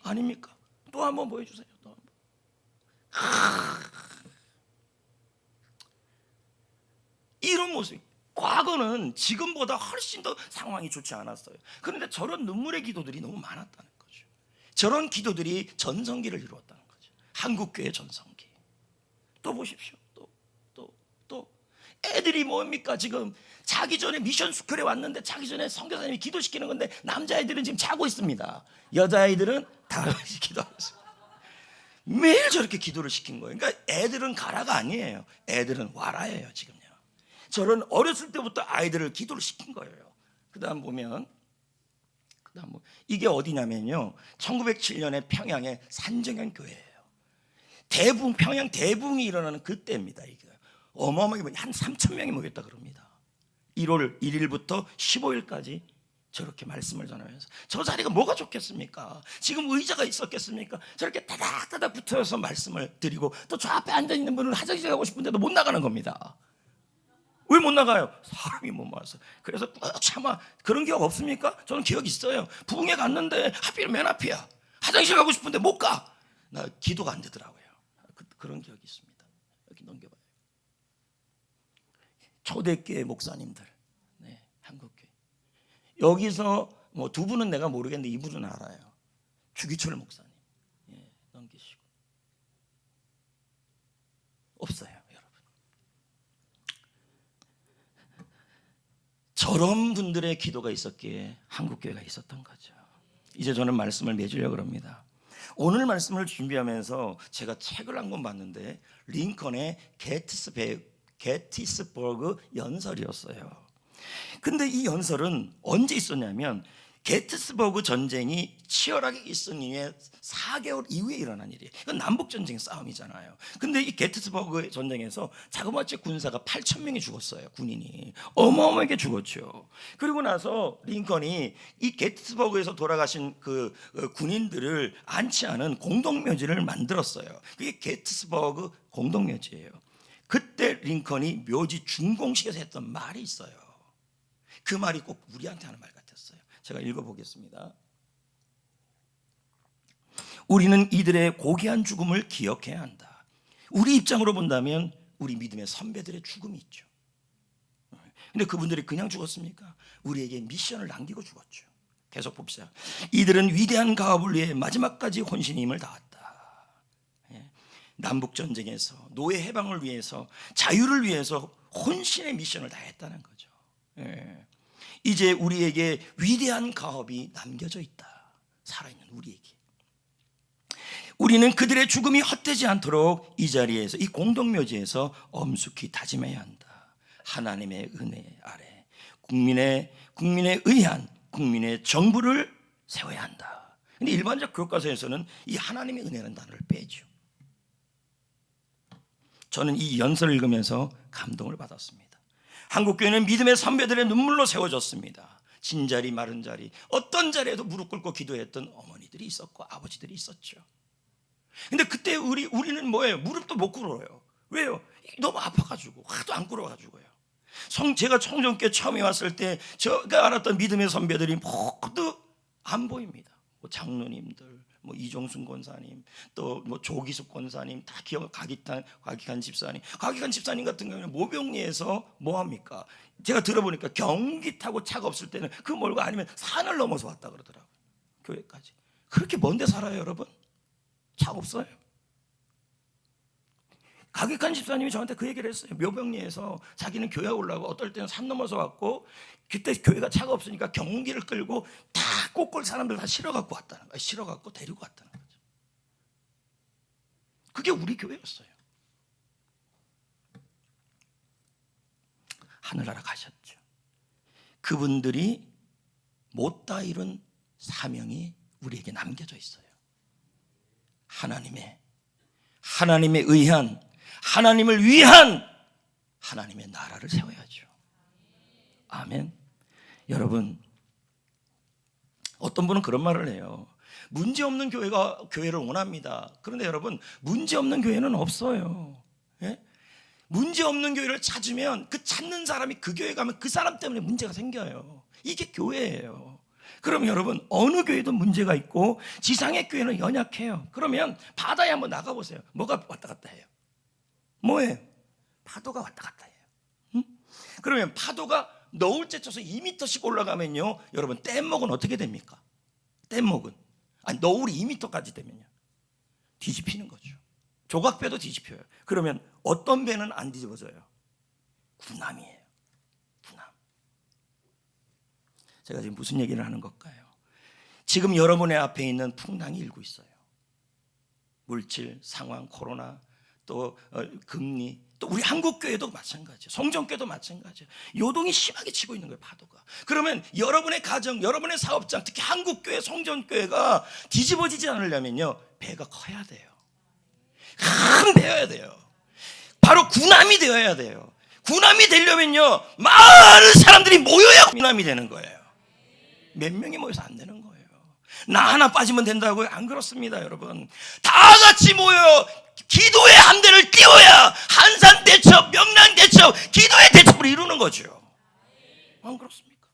S1: 아닙니까? 또 한번 보여주세요. 또 한번. 이런 모습. 과거는 지금보다 훨씬 더 상황이 좋지 않았어요. 그런데 저런 눈물의 기도들이 너무 많았다는 거죠. 저런 기도들이 전성기를 이루었다는 거죠. 한국교회 전성기. 또 보십시오. 또 애들이 뭡니까? 지금 자기 전에 미션 스쿨에 왔는데 자기 전에 선교사님이 기도시키는 건데, 남자애들은 지금 자고 있습니다. 여자아이들은 다 기도하고 있습니다. 매일 저렇게 기도를 시킨 거예요. 그러니까 애들은 가라가 아니에요. 애들은 와라예요. 지금요. 저는 어렸을 때부터 아이들을 기도를 시킨 거예요. 그다음 보면 이게 어디냐면요, 1907년에 평양의 산정현 교회예요. 평양 대붕이 일어나는 그때입니다. 이게 어마어마하게 한 3,000명이 모였다 그럽니다. 1월 1일부터 15일까지 저렇게 말씀을 전하면서, 저 자리가 뭐가 좋겠습니까? 지금 의자가 있었겠습니까? 저렇게 따닥따닥 붙어서 말씀을 드리고, 또 저 앞에 앉아있는 분은 화장실 가고 싶은데도 못 나가는 겁니다. 왜 못 나가요? 사람이 못 모아서. 그래서 꾹 참아. 그런 기억 없습니까? 저는 기억 있어요. 부흥회 갔는데 하필 맨 앞이야. 화장실 가고 싶은데 못 가. 나 기도가 안 되더라고요. 그런 기억이 있습니다. 여기 넘겨봐요. 초대교회 목사님들, 네, 한국교회. 여기서 뭐 두 분은 내가 모르겠는데 이분은 알아요. 주기철 목사님. 예, 넘기시고. 없어요, 여러분. 저런 분들의 기도가 있었기에 한국교회가 있었던 거죠. 이제 저는 말씀을 맺으려고 합니다. 오늘 말씀을 준비하면서 제가 책을 한 권 봤는데, 링컨의 게티스버그 연설이었어요. 근데 이 연설은 언제 있었냐면, 게티스버그 전쟁이 치열하게 있은 이후에 4개월 이후에 일어난 일이에요. 이건 남북전쟁 싸움이잖아요. 근데 이 게티스버그 전쟁에서 자그마치 군사가 8,000명이 죽었어요. 군인이 어마어마하게 죽었죠. 그리고 나서 링컨이 이 게티스버그에서 돌아가신 그 군인들을 안치하는 공동묘지를 만들었어요. 그게 게티스버그 공동묘지예요. 그때 링컨이 묘지 준공식에서 했던 말이 있어요. 그 말이 꼭 우리한테 하는 말 같았어요. 제가 읽어보겠습니다. 우리는 이들의 고귀한 죽음을 기억해야 한다. 우리 입장으로 본다면 우리 믿음의 선배들의 죽음이 있죠. 근데 그분들이 그냥 죽었습니까? 우리에게 미션을 남기고 죽었죠. 계속 봅시다. 이들은 위대한 가업을 위해 마지막까지 혼신의 힘을 다했다. 남북전쟁에서 노예 해방을 위해서, 자유를 위해서 혼신의 미션을 다했다는 거죠. 이제 우리에게 위대한 가업이 남겨져 있다. 살아있는 우리에게. 우리는 그들의 죽음이 헛되지 않도록 이 자리에서, 이 공동묘지에서 엄숙히 다짐해야 한다. 하나님의 은혜 아래 국민의 의한 국민의 정부를 세워야 한다. 근데 일반적 교과서에서는 이 하나님의 은혜라는 단어를 빼죠. 저는 이 연설을 읽으면서 감동을 받았습니다. 한국교회는 믿음의 선배들의 눈물로 세워졌습니다. 진자리 마른 자리, 어떤 자리에도 무릎 꿇고 기도했던 어머니들이 있었고 아버지들이 있었죠. 근데 그때 우리는 뭐예요? 무릎도 못 꿇어요. 왜요? 너무 아파가지고 하도 안 꿇어가지고요. 제가 청정교회 처음에 왔을 때 제가 알았던 믿음의 선배들이 모두 안 보입니다. 뭐 장로님들, 뭐 이종순 권사님, 또 뭐 조기숙 권사님, 다 기억, 가기관 집사님 같은 경우는 모병리에서 뭐 합니까? 제가 들어보니까 경기 타고 차가 없을 때는 그 멀고 아니면 산을 넘어서 왔다 그러더라고요. 교회까지. 그렇게 먼데 살아요, 여러분? 차 없어요. 가객한 집사님이 저한테 그 얘기를 했어요. 묘병리에서 자기는 교회 올라가고 어떨 때는 산 넘어서 왔고, 그때 교회가 차가 없으니까 경운기를 끌고 다 꼬꼴 사람들 다 실어갖고 왔다는 거예요. 실어갖고 데리고 왔다는 거죠. 그게 우리 교회였어요. 하늘나라 가셨죠. 그분들이 못다 이룬 사명이 우리에게 남겨져 있어요. 하나님의 의한, 하나님을 위한 하나님의 나라를 세워야죠. 아멘. 여러분, 어떤 분은 그런 말을 해요. 문제없는 교회를 원합니다. 그런데 여러분, 문제없는 교회는 없어요. 예? 문제없는 교회를 찾으면 그 찾는 사람이 그 교회 가면 그 사람 때문에 문제가 생겨요. 이게 교회예요. 그럼 여러분, 어느 교회도 문제가 있고 지상의 교회는 연약해요. 그러면 바다에 한번 나가보세요. 뭐가 왔다 갔다 해요? 뭐예요? 파도가 왔다 갔다 해요. 응? 그러면 파도가 너울째 쳐서 2m씩 올라가면요, 여러분, 뗏목은 어떻게 됩니까? 뗏목은 너울이 2m까지 되면요 뒤집히는 거죠. 조각배도 뒤집혀요. 그러면 어떤 배는 안 뒤집어져요? 군함이에요. 군함. 제가 지금 무슨 얘기를 하는 걸까요? 지금 여러분의 앞에 있는 풍랑이 일고 있어요. 물질, 상황, 코로나, 또 금리, 또 우리 한국교회도 마찬가지예요. 성전교회도 마찬가지예요. 요동이 심하게 치고 있는 거예요, 파도가. 그러면 여러분의 가정, 여러분의 사업장, 특히 한국교회, 성전교회가 뒤집어지지 않으려면요, 배가 커야 돼요. 큰 배여야 돼요. 바로 군함이 되어야 돼요. 군함이 되려면요, 많은 사람들이 모여야 군함이 되는 거예요. 몇 명이 모여서 안 되는 거예요. 나 하나 빠지면 된다고요? 안 그렇습니다, 여러분. 다 같이 모여 기도의 함대를 띄워야 한산대첩, 명랑대첩, 기도의 대첩을 이루는 거죠. 안 그렇습니까?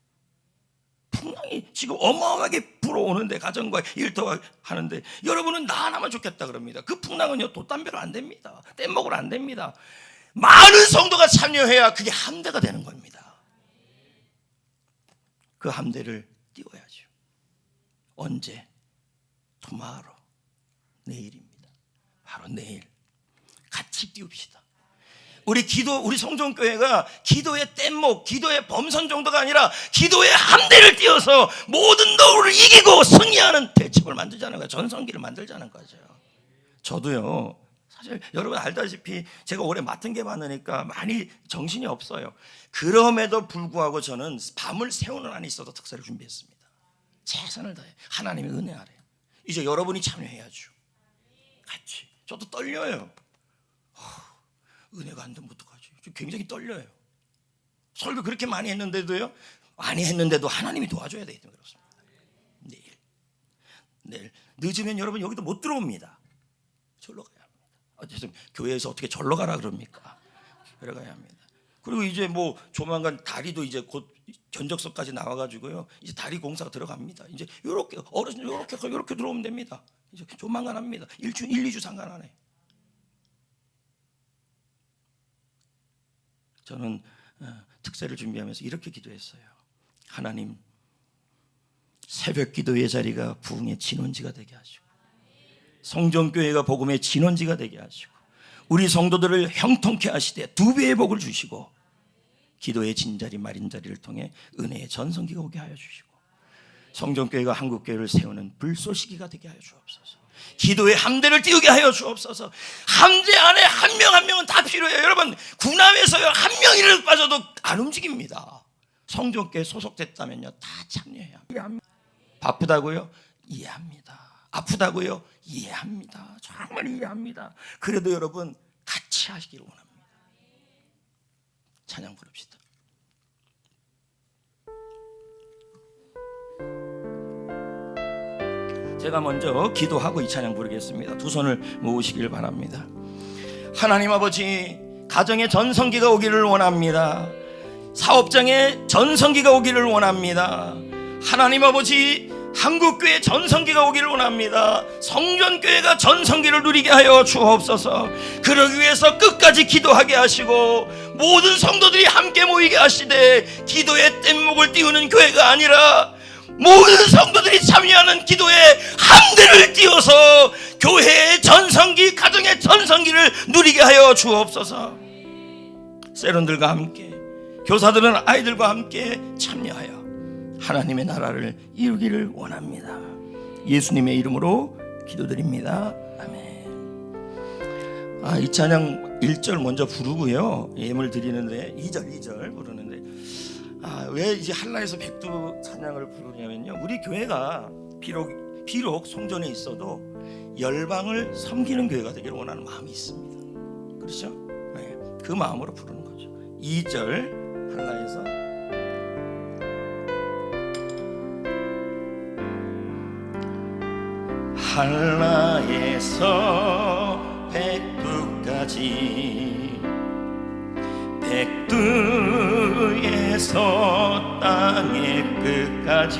S1: 풍랑이 지금 어마어마하게 불어오는데, 가정과 일터가 하는데 여러분은 나 하나만 좋겠다 그럽니다. 그 풍랑은요, 돛담배로 안 됩니다. 뗏목으로 안 됩니다. 많은 성도가 참여해야 그게 함대가 되는 겁니다. 그 함대를 띄워야죠. 언제? 토마로, 내일입니다. 바로 내일 같이 띄웁시다. 우리 성전교회가 기도의 뗏목, 기도의 범선 정도가 아니라 기도의 함대를 띄워서 모든 노를 이기고 승리하는 대첩을 만들자는 거예요. 전성기를 만들자는 거죠. 저도요, 사실 여러분 알다시피 제가 올해 맡은 게 많으니까 많이 정신이 없어요. 그럼에도 불구하고 저는 밤을 새우는 안에 있어도 특사를 준비했습니다. 최선을 다해 하나님의 은혜 아래. 이제 여러분이 참여해야죠. 같이. 저도 떨려요. 은혜가 안 되면 어떡하지? 저 굉장히 떨려요. 설교 그렇게 많이 했는데도요, 많이 했는데도 하나님이 도와줘야 되기 때문에 그렇습니다. 내일 늦으면 여러분 여기도 못 들어옵니다. 절로 가야 합니다. 죄송합니다. 교회에서 어떻게 절로 가라 그럽니까? 그래 가야 합니다. 그리고 이제 뭐 조만간 다리도 이제 곧 견적서까지 나와가지고요, 이제 다리 공사가 들어갑니다. 이제 요렇게 어르신 요렇게 들어오면 됩니다. 이제 조만간 합니다. 1-2주 상관 안 해. 저는 특세를 준비하면서 이렇게 기도했어요. 하나님, 새벽 기도의 자리가 부흥의 진원지가 되게 하시고, 성전교회가 복음의 진원지가 되게 하시고, 우리 성도들을 형통케 하시되 2배의 복을 주시고, 기도의 진자리 마린자리를 통해 은혜의 전성기가 오게 하여 주시고, 성전교회가 한국교회를 세우는 불쏘시기가 되게 하여 주옵소서. 기도의 함대를 띄우게 하여 주옵소서. 함대 안에 한 명 한 명은 다 필요해요. 여러분, 군함에서요, 한 명이라도 빠져도 안 움직입니다. 성전교회 소속됐다면요, 다 참여해야 합니다. 바쁘다고요? 이해합니다. 아프다고요? 이해합니다. 정말 이해합니다. 그래도 여러분 같이 하시기를 원합니다. 찬양 부릅시다. 제가 먼저 기도하고 이 찬양 부르겠습니다. 두 손을 모으시길 바랍니다. 하나님 아버지, 가정에 전성기가 오기를 원합니다. 사업장에 전성기가 오기를 원합니다. 하나님 아버지, 한국교회 전성기가 오기를 원합니다. 성전교회가 전성기를 누리게 하여 주옵소서. 그러기 위해서 끝까지 기도하게 하시고, 모든 성도들이 함께 모이게 하시되, 기도의 뗏목을 띄우는 교회가 아니라 모든 성도들이 참여하는 기도의 함대를 띄워서 교회의 전성기, 가정의 전성기를 누리게 하여 주옵소서. 세론들과 함께, 교사들은 아이들과 함께 참여하여 하나님의 나라를 이루기를 원합니다. 예수님의 이름으로 기도드립니다. 아멘. 이 찬양 1절 먼저 부르고요, 예물 드리는데 2절 부르는데, 왜 이제 한라에서 백두 찬양을 부르냐면요, 우리 교회가 비록 성전에 있어도 열방을 섬기는 교회가 되기를 원하는 마음이 있습니다. 그렇죠? 네, 그 마음으로 부르는 거죠. 2절 한라에서 한라에서 백두까지, 백두에서 땅의 끝까지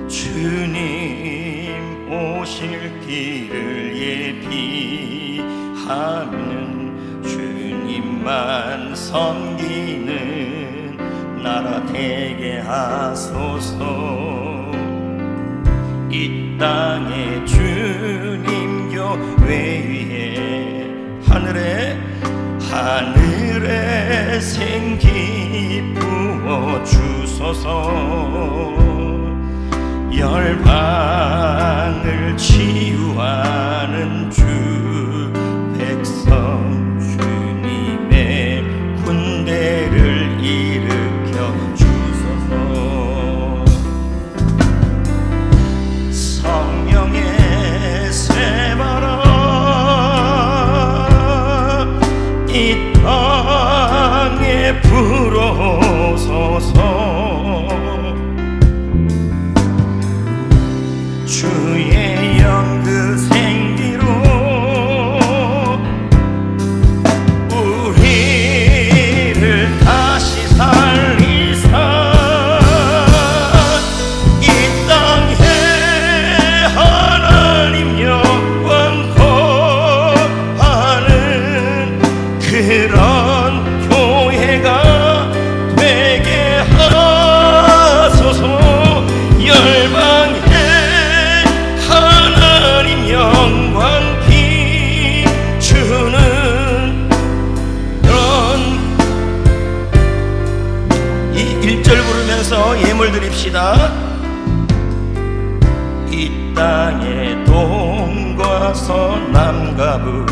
S1: 주님 오실 길을 예비하는, 주님만 섬기는 나라 되게 하소서. 이 땅에 주님 교회 위에 하늘에 생기 부어 주소서. 열방을 치유하는 주 드립시다. 이 땅의 동과 서남과 북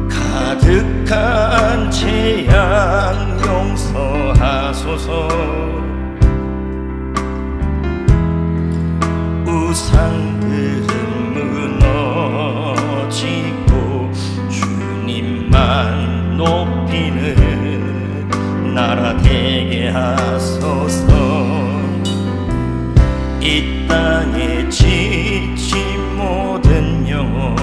S1: 가득한 재앙 용서하소서. 우상들은 무너지고 주님만 높이는 나라 되게 하소서. 이 땅에 지친 모든 영혼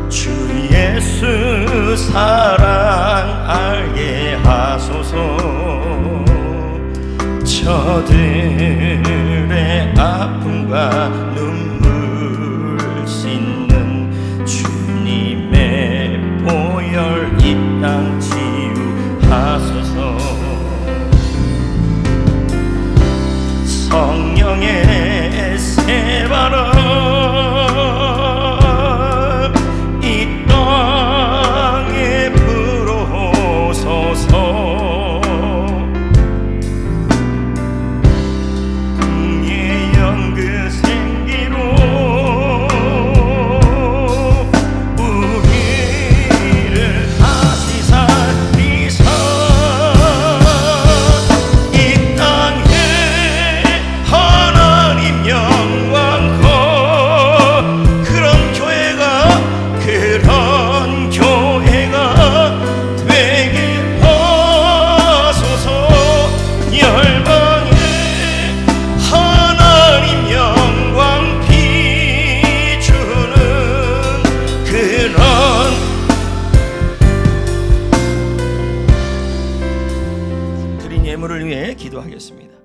S1: 주 예수 사랑 알게 하소서. 저들의 아픔과 눈물 씻는 주님의 보혈 이 땅 치유하소서. 성령의 새바람 이 땅에 불어오소서. 궁의 연그 생기로 우리를 다시 살리사. 이 땅에 하나님 영광 그런 교회가 되게 하소서. 열방에 하나님 영광 비추는 그런 드린 예물을 위해 기도하겠습니다.